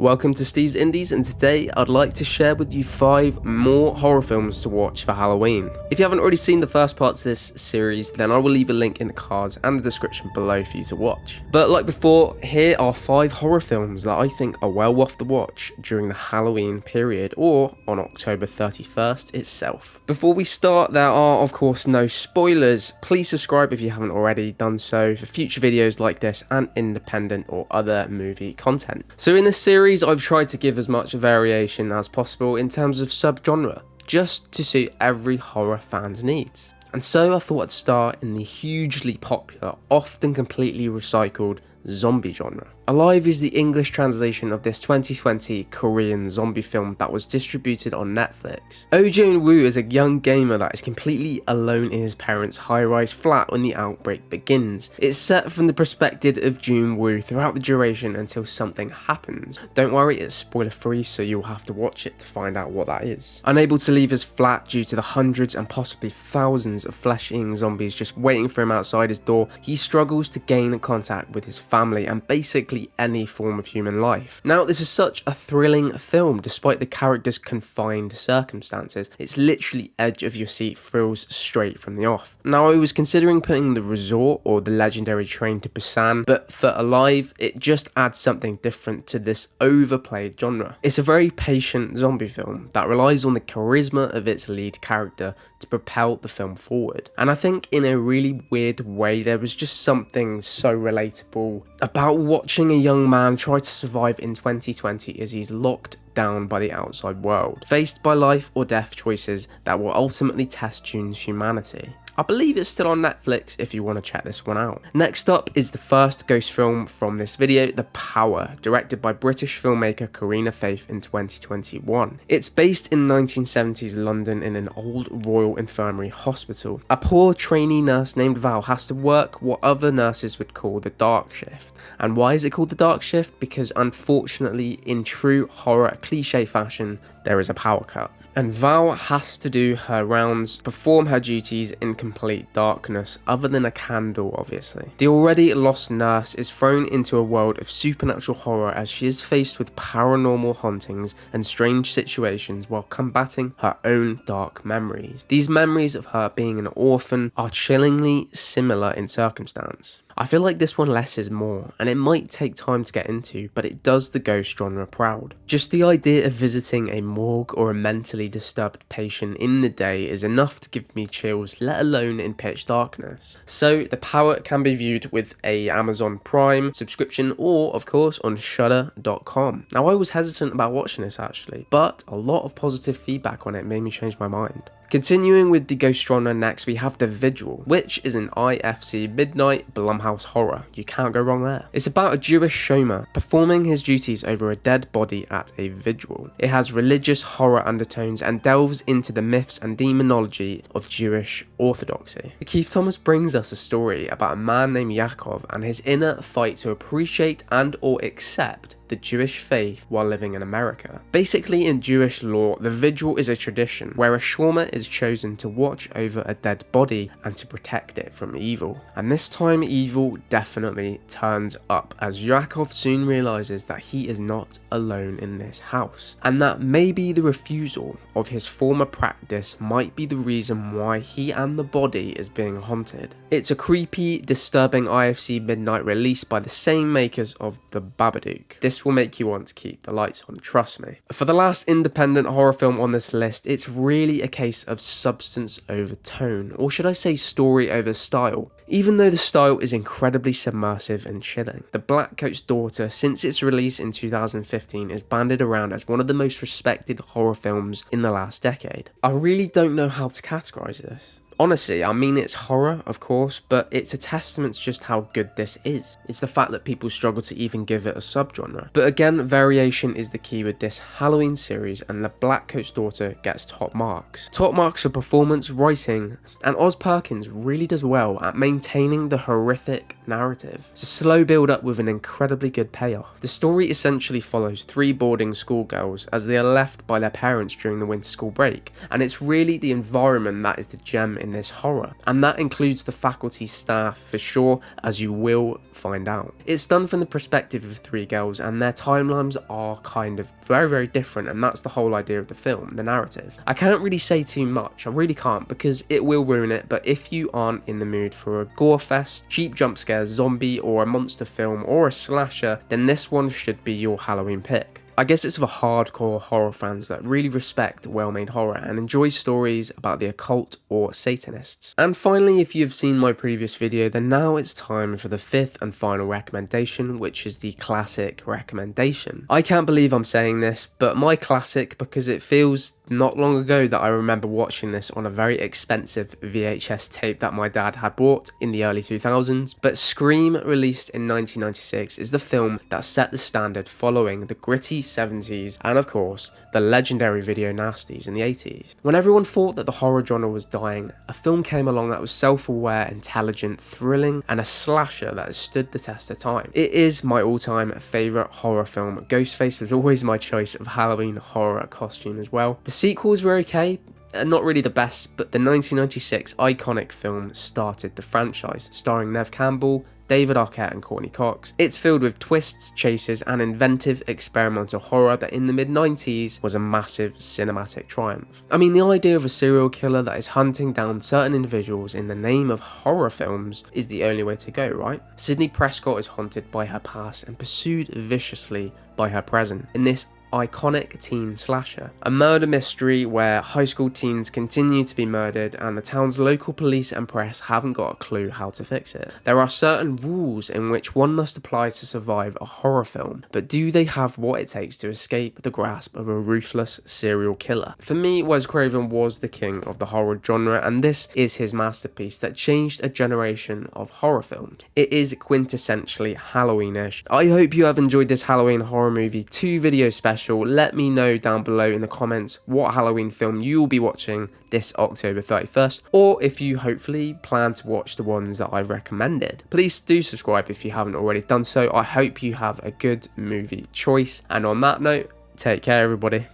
Welcome to Steve's Indies, and today I'd like to share with you 5 more horror films to watch for Halloween. If you haven't already seen the first parts of this series, then I will leave a link in the cards and the description below for you to watch. But like before, here are 5 horror films that I think are well worth the watch during the Halloween period or on October 31st itself. Before we start, there are of course no spoilers. Please subscribe if you haven't already done so for future videos like this and independent or other movie content. So in this series, I've tried to give as much variation as possible in terms of subgenre, just to suit every horror fan's needs. And so I thought I'd start in the hugely popular, often completely recycled zombie genre. Alive is the English translation of this 2020 Korean zombie film that was distributed on Netflix. Oh Jae-woo is a young gamer that is completely alone in his parents' high-rise flat when the outbreak begins. It's set from the perspective of Jae-woo throughout the duration until something happens. Don't worry, it's spoiler-free, so you'll have to watch it to find out what that is. Unable to leave his flat due to the hundreds and possibly thousands of flesh-eating zombies just waiting for him outside his door, he struggles to gain contact with his family and basically any form of human life. Now, this is such a thrilling film despite the character's confined circumstances. It's literally edge of your seat thrills straight from the off. Now, I was considering putting The Resort or The Legendary Train to Busan, but for Alive, it just adds something different to this overplayed genre. It's a very patient zombie film that relies on the charisma of its lead character to propel the film forward. And I think in a really weird way, there was just something so relatable about watching a young man try to survive in 2020 as he's locked down by the outside world, faced by life or death choices that will ultimately test June's humanity. I believe it's still on Netflix if you want to check this one out. Next up is the first ghost film from this video, The Power, directed by British filmmaker Karina Faith in 2021. It's based in 1970s London in an old Royal Infirmary hospital. A poor trainee nurse named Val has to work what other nurses would call the dark shift. And why is it called the dark shift? Because unfortunately, in true horror cliche fashion, there is a power cut. And Val has to do her rounds, perform her duties in complete darkness, other than a candle obviously. The already lost nurse is thrown into a world of supernatural horror as she is faced with paranormal hauntings and strange situations while combating her own dark memories. These memories of her being an orphan are chillingly similar in circumstance. I feel like this one less is more, and it might take time to get into, but it does the ghost genre proud. Just the idea of visiting a morgue or a mentally disturbed patient in the day is enough to give me chills, let alone in pitch darkness. So The Power can be viewed with a Amazon Prime subscription or of course on Shudder.com. Now, I was hesitant about watching this actually, but a lot of positive feedback on it made me change my mind. Continuing with the ghost genre next, we have The Vigil, which is an IFC Midnight Blumhouse horror. You can't go wrong there. It's about a Jewish showman performing his duties over a dead body at a vigil. It has religious horror undertones and delves into the myths and demonology of Jewish orthodoxy. Keith Thomas brings us a story about a man named Yaakov and his inner fight to appreciate and or accept the Jewish faith while living in America. Basically, in Jewish law, the vigil is a tradition where a shaman is chosen to watch over a dead body and to protect it from evil. And this time, evil definitely turns up as Yaakov soon realizes that he is not alone in this house, and that maybe the refusal of his former practice might be the reason why he and the body is being haunted. It's a creepy, disturbing IFC Midnight release by the same makers of The Babadook. This will make you want to keep the lights on, trust me. For the last independent horror film on this list, it's really a case of substance over tone, or should I say story over style. Even though the style is incredibly submersive and chilling. The Blackcoat's Daughter, since its release in 2015, is banded around as one of the most respected horror films in the last decade. I really don't know how to categorize this. Honestly, I mean, it's horror, of course, but it's a testament to just how good this is. It's the fact that people struggle to even give it a subgenre. But again, variation is the key with this Halloween series, and The Blackcoat's Daughter gets top marks. Top marks for performance, writing, and Oz Perkins really does well at maintaining the horrific narrative. It's a slow build up with an incredibly good payoff. The story essentially follows 3 boarding school girls as they are left by their parents during the winter school break, and it's really the environment that is the gem in this horror, and that includes the faculty staff for sure, as you will find out. It's done from the perspective of three girls, and their timelines are kind of very different, and that's the whole idea of the film, the narrative. I can't really say too much, I really can't, because it will ruin it, but if you aren't in the mood for a gore fest, cheap jump scares, zombie or a monster film or a slasher, then this one should be your Halloween pick. I guess it's for hardcore horror fans that really respect well-made horror and enjoy stories about the occult or Satanists. And finally, if you've seen my previous video, then now it's time for the fifth and final recommendation, which is the classic recommendation. I can't believe I'm saying this, but my classic, because it feels not long ago that I remember watching this on a very expensive VHS tape that my dad had bought in the early 2000s. But Scream, released in 1996, is the film that set the standard following the gritty 70s and of course the legendary video nasties in the 80s. When everyone thought that the horror genre was dying, a film came along that was self-aware, intelligent, thrilling, and a slasher that has stood the test of time. It is my all-time favourite horror film. Ghostface was always my choice of Halloween horror costume as well. The sequels were okay, not really the best, but the 1996 iconic film started the franchise, starring Neve Campbell, David Arquette and Courtney Cox. It's filled with twists, chases and inventive experimental horror that in the mid-90s was a massive cinematic triumph. I mean, the idea of a serial killer that is hunting down certain individuals in the name of horror films is the only way to go, right? Sidney Prescott is haunted by her past and pursued viciously by her present in this iconic teen slasher, a murder mystery where high school teens continue to be murdered and the town's local police and press haven't got a clue how to fix it. There are certain rules in which one must apply to survive a horror film, but do they have what it takes to escape the grasp of a ruthless serial killer? For me, Wes Craven was the king of the horror genre, and this is his masterpiece that changed a generation of horror films. It is quintessentially Halloweenish. I hope you have enjoyed this Halloween horror movie 2 video special. Let me know down below in the comments what Halloween film you will be watching this October 31st, or if you hopefully plan to watch the ones that I've recommended. Please do subscribe if you haven't already done so. I hope you have a good movie choice, and on that note, take care everybody.